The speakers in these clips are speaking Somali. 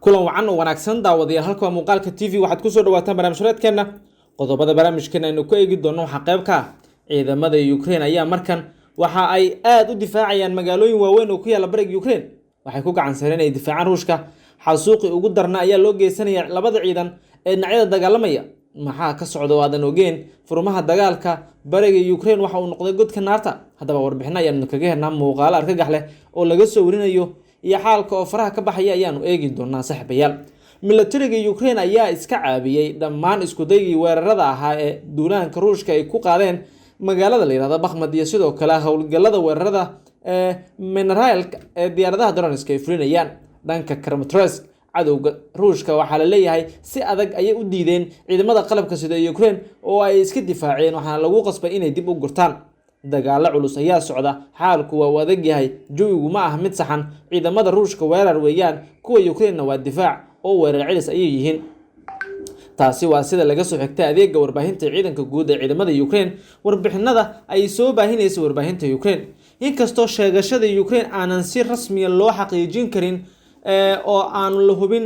kulan wacan oo wanaagsan daawadayaal halka muuqaalka TV waxaad ku soo dhawaataan barnaamijkeena qodobada barnaamijkeena aynu ku eegi doono waxa qayb ka ah ciidamada Ukraine ayaa markan waxa ay aad u difaacayaan magaalooyin waaweyn oo ku yaala bariga Ukraine waxay ku gacan sareen ay difaacaan Ruushka xasuuqi ugu darna ayaa loo geysanaya labada ciidan ee dhinacyada dagaalamaya maxaa ka socda waadan ogeen furmaha dagaalka bariga Ukraine waxa uu noqday godka naarta hadaba warbixin ayaan kaga helnaa muuqaal argagax leh oo laga soo warinayo iyo xaalka oo faraha ka baxaya ayaanu eegi doonaa saaxiibayaal militariga Ukraine ayaa iska caabiyay dhammaan isku daygii weerarada ahaa ee duulaanka Ruushka ay ku qaadeen magaalada la yiraahdo Bakhmut iyo sidoo kale howlgallada weerarada mineraalka ee diyaaradaha Donetsk ay fulinayaan dhanka Kramatorsk cadowga Ruushka waxaa la leeyahay si adag ayay u diideen ciidamada qalabka sida Ukraine oo ay iska difaaceen waxaana lagu qasbay inay dib u gurtaan dagaalo culus ayaa socda xaalku waa adag yahay jawigu ma ah mid saxan ciidamada Ruushka weerar weeyaan kuwa Ukraine waa difaac oo weerar celis ayay yihiin taasi waa sida laga soo xigtay adeega warbaahinta ciidanka guud ee ciidamada Ukraine warbixinada ay soo baahinayso warbaahinta Ukraine inkastoo sheegashada Ukraine aanan si rasmi ah loo xaqiijin karin oo aan la hubin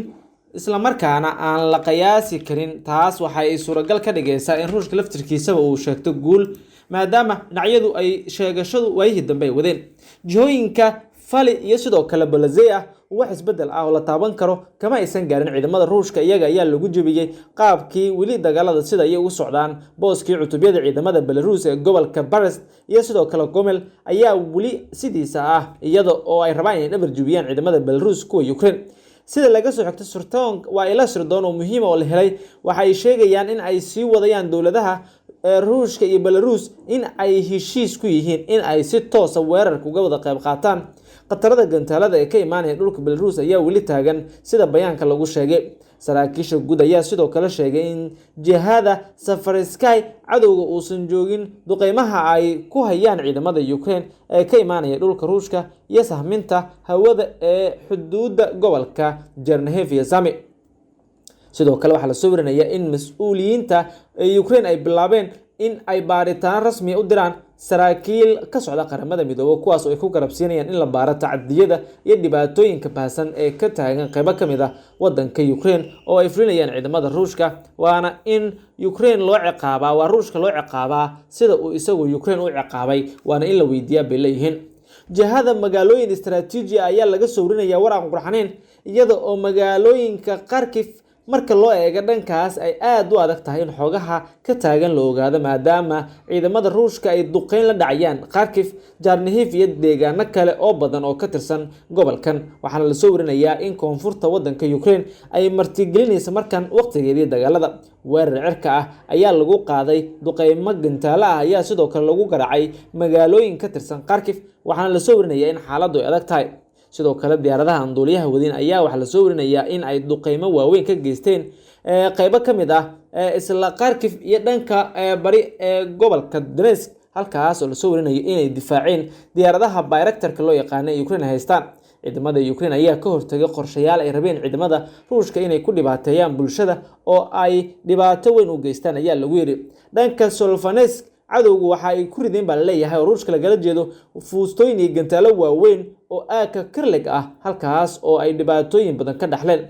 isla markaana aan la qiyaasi karin taas waxa ay suuragal ka dhigaysaa in Ruushka laftirkiisa uu sheegto guul maadaama dhinacyadu ay sheegashadu waayihii dambe ay wadeen jihooyinka fali iyo sidoo kale Balazea wax isbedel ah oo la taaban karo kama aysan gaarin ciidamada Ruushka iyaga ayaa lagu jabiyay qaabkii wili dagaalada sida ay u socdaan booskii cutubiyada ciidamada Belarus ee gobolka Brest iyo sidoo kale Gomel ayaa wili sidiisa ah iyada oo ay rabaan inay dhabar jabiyaan ciidamada Belarus kuwa Ukraine sida laga soo xigtay surtoon waa ila sirdoon oo muhiim oo la helay waxa ay sheegayaan in ay sii wadayaan dawladaha Ruushka iyo Belarus in ay heshiis ku yihiin in ay si toos ah weerarka uga wada qayb qaataan qatarada gantaalada ee ka imaanaya dhulka Belarus ayaa wali taagan sida bayaanka lagu sheegay saraakiisha guud ayaa sidoo kale sheegay in jihada Safarskay cadowga uusan joogin duqeymaha ay ku hayaan ciidamada Ukraine ee ka imaanaya dhulka Ruushka iyo sahminta hawada ee xuduudda gobolka Chernihiv iyo Sami sidoo kale waxa la soo warinayaa in mas'uuliyiinta Ukraine ay bilaabeen in ay baaritaan rasmi u diraan saraakiil ka socda qaramada midoobay kuwaas oo ay ku garabsiinayaan in la baaro tacadiyada iyo dhibaatooyinka baahsan ee ka taagan qaybo kamid ah wadanka Ukraine oo ay fulinayaan ciidamada Ruushka waana in Ukraine loo ciqaabaa waa Ruushka loo ciqaabaa sida uu isagu Ukraine u ciqaabay waana in la weydiiyaa bay leeyihiin jihada magaalooyin istiraatiiji ayaa laga soo warinayaa waraan qurxanayn iyada oo magaalooyinka Kharkiv marka loo eego dhankaas ay aad u adag tahay in xogaha ka taagan la ogaado maadaama ciidamada Ruushka ay duqeyn la dhacayaan Kharkiv, Chernihiv iyo deegaano kale oo badan oo ka tirsan gobolkan waxaana la soo warinayaa in koonfurta wadanka Ukraine ay martigelinayso markan waqtigeedii dagaalada weerar cirka ah ayaa lagu qaaday duqeymo gantaalo ah ayaa sidoo kale lagu garaacay magaalooyin ka tirsan Kharkiv waxaana la soo warinayaa in xaaladdu ay adag tahay sidoo kale diyaaradaha anduuliyaha wadin ayaa waxa la soo warinayaa in ay duqeymo waaweyn ka geysteen qaybo kamid ah isla Kharkiv iyo dhanka bari ee gobolka Donetsk halkaas oo la soo warinayo inay difaaceen diyaaradaha Bayraktarka loo yaqaan ee Ukraine haystaan ciidamada Ukraine ayaa ka hortagay qorshayaal ay rabeen ciidamada Ruushka inay ku dhibaateeyaan bulshada oo ay dhibaato weyn u geystaan ayaa lagu yiri dhanka Solfanetsk cadowgu waxa ay ku rideen baa leeyahay oo Ruushka laga jeedo fuustooyin iyo gantaalo waaweyn oo aaka Kirlig ah halkaas oo ay dhibaatooyin badan ka dhaxleen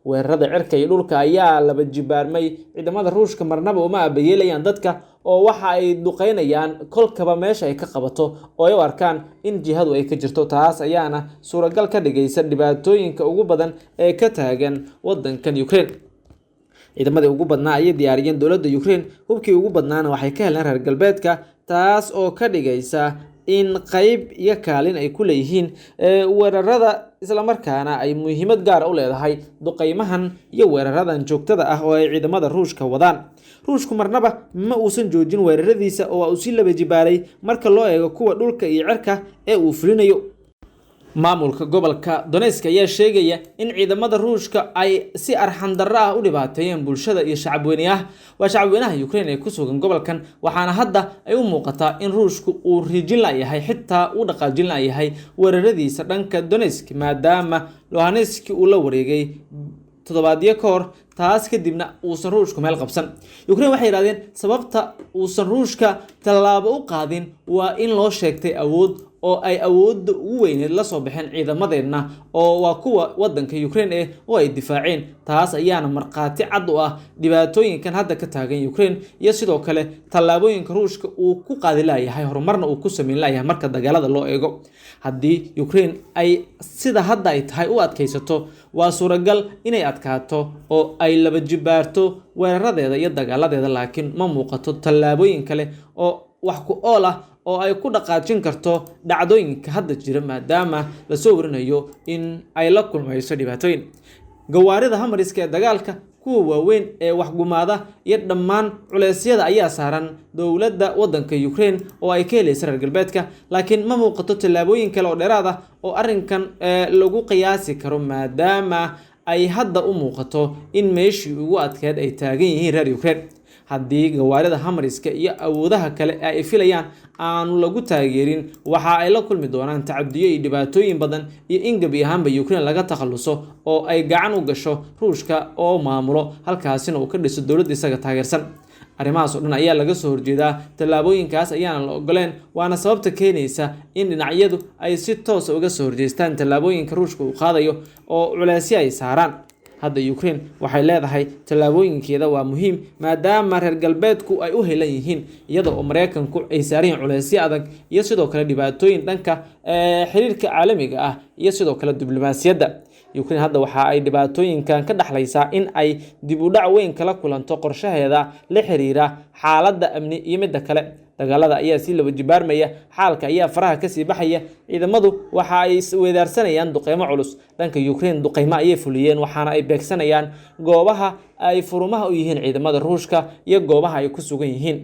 weerarada cirka iyo dhulka ayaa laba jibaarmay ciidamada Ruushka marnaba uma abayeelayaan dadka oo waxa ay duqeynayaan kolkaba meesha ay ka qabato oo ay u arkaan in jihadu ay ka jirto taas ayaana suuragal ka dhigaysa dhibaatooyinka ugu badan ee ka taagan wadankan Ukraine ciidamadii ugu badnaa ay diyaariyeen dawladda Ukraine hubkii ugu badnaana waxay ka heleen reer galbeedka taas oo ka dhigaysa in qayb iyo kaalin ay ku leeyihiin weerarada isla markaana ay muhiimad gaar ah u leedahay duqeymahan iyo weeraradan joogtada ah oo ay ciidamada Ruushka wadaan Ruushku marnaba ma uusan joojin weeraradiisa oo uu si laba jibaaray marka loo eego kuwa dhulka iyo cirka ee uu fulinayo maamulka gobolka Donetsk ayaa sheegaya in ciidamada Ruushka ay si arxan darro ah u dhibaateeyeen bulshada iyo shacabweynaha Ukraine ee ku sugan gobolkan waxaana hadda ay u muuqataa in Ruushku uu rijin la yahay xitaa uu dhaqaajin la yahay weeraradiisa dhanka Donetsk maadaama Luhansk uu la wareegay toddobaadyo ka hor taas kadibna uusan Ruushku meel qabsan Ukraine waxay yiraahdeen sababta uusan Ruushka tallaabo u qaadin waa in loo sheegtay awood oo ay awoodda ugu weyneed la soo baxeen ciidamadeedna oo waa kuwa wadanka Ukraine oo ay difaaceen. taas ayaana marqaati cad u ah dhibaatooyinkan hadda ka taagan Ukraine iyo sidoo kale tallaabooyinka Ruushka uu ku qaadi lahayahay horumarna uu ku sameyn lahayahay marka dagaalada loo eego. haddii Ukraine ay sida hadda ay tahay u adkaysato waa suuragal inay adkaato oo ay laba jibaarto weeraradeeda iyo dagaaladeeda, laakiin ma muuqato tallaabooyin kale oo wax ku ool ah oo ay ku dhaqaajin karto dhacdooyinka hadda jira maadaama la soo warinayo in ay la kulmayso dhibaatooyin. gawaarida hamariska ee dagaalka kuwa waaweyn ee wax gumaada iyo dhammaan culeysyada ayaa saaran dowladda wadanka Ukraine oo ay ka helayso reer galbeedka, laakiin ma muuqato tallaabooyin kale oo dheeraad ah oo arrinkan lagu qiyaasi karo maadaama ay hadda u muuqato in meeshii ugu adkeed ay taagan yihiin reer Ukraine. haddii gawaarida hamariska iyo awoodaha kale ay filayaan aanu lagu taageerin waxa ay la kulmi doonaan tacadiyo iyo dhibaatooyin badan iyo in gabi ahaanba Ukraine laga takhaluso oo ay gacan u gasho Ruushka oo maamulo halkaasina uu ka dhiso dowlad isaga taageersan. arrimahaas oo dhan ayaa laga soo horjeedaa, tallaabooyinkaas ayaana la ogoleen, waana sababta keenaysa in dhinacyadu ay si toos ah uga soo horjeestaan tallaabooyinka Ruushka uu qaadayo oo culeysyo ay saaraan. hadda Ukraine waxay leedahay tallaabooyinkeeda waa muhiim maadaama reer galbeedku ay u helan yihiin iyada oo Mareykanku ay saareen culeysyo adag iyo sidoo kale dhibaatooyin dhanka xiriirka caalamiga ah iyo sidoo kale diblomaasiyadda. Ukraine hadda waxa ay dhibaatooyinkan ka dhaxlaysaa in ay dib u dhac weyn kala kulanto qorshaheeda la xiriira xaaladda amni iyo midda kale. dagaalada ayaa si laba jibaarmaya, xaalka ayaa faraha ka sii baxaya, ciidamadu waxa ay weedaarsanayaan duqeymo culus. dhanka Ukraine duqeymo ayay fuliyeen waxaana ay beegsanayaan goobaha ay furumaha u yihiin ciidamada Ruushka iyo goobaha ay ku sugan yihiin.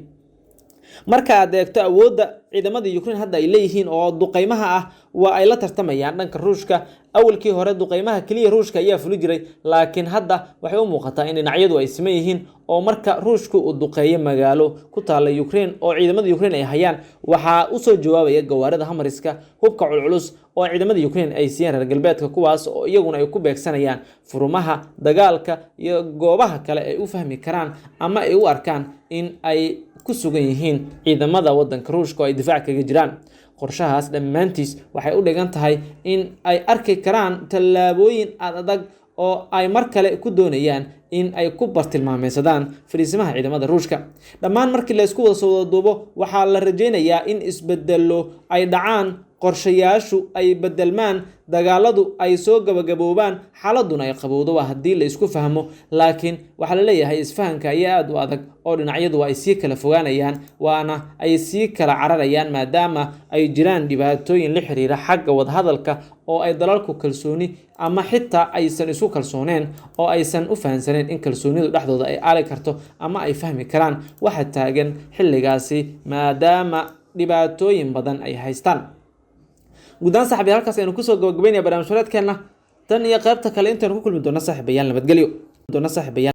marka aad eegto awoodda ciidamada Ukraine hadda ay leeyihiin oo duqeymaha ah waa ay la tartamayaan dhanka Ruushka. awalkii hore duqeymaha kaliya Ruushka ayaa fuli jiray, laakiin hadda waxay u muuqataa in dhinacyadu ay siman yihiin oo marka Ruushku uu duqeeyo magaalo ku taala Ukraine oo ciidamada Ukraine ay hayaan waxa uu soo jawaabaya gawaarida hamariska hubka culculus oo ciidamada Ukraine ay siiyeen reer galbeedka, kuwaas oo iyaguna ay ku beegsanayaan furumaha dagaalka iyo goobaha kale ay u fahmi karaan ama ay u arkaan in ay ku sugan yihiin ciidamada wadanka Ruushka oo ay difaac kaga jiraan. qorshahaas dhammaantiis waxay u dhigan tahay in ay arki karaan tallaabooyin adag oo ay mar kale ku doonayaan in ay ku bartilmaameysadaan fariisimaha ciidamada Ruushka. dhammaan markii la isku wada soo duubo waxaa la rajeynayaa in isbedelo ay dhacaan, qorshayaashu ay bedelmaan, dagaaladu ay soo gabagaboobaan, xaaladuna ay qabowdo haddii la isku fahmo. laakiin waxa la leeyahay isfahanka ayaa aad u adag oo dhinacyadu ay sii kala fogaanayaan waana ay sii kala cararayaan maadaama ay jiraan dhibaatooyin la xiriira xagga wadahadalka oo ay dalalku kalsooni ama xitaa aysan isu kalsooneen oo aysan u fahansaneen in kalsoonidu dhexdooda ay aali karto ama ay fahmi karaan waxa taagan xilligaasi maadaama dhibaatooyin badan ay haystaan. guddaan saaxiibayaal halkaas aynu kusoo gabagabeynaya barnaamij wareedkeena tan iyo qaybta kale intaanu ku kulmi doona saaxiibayaal nabadgelyo.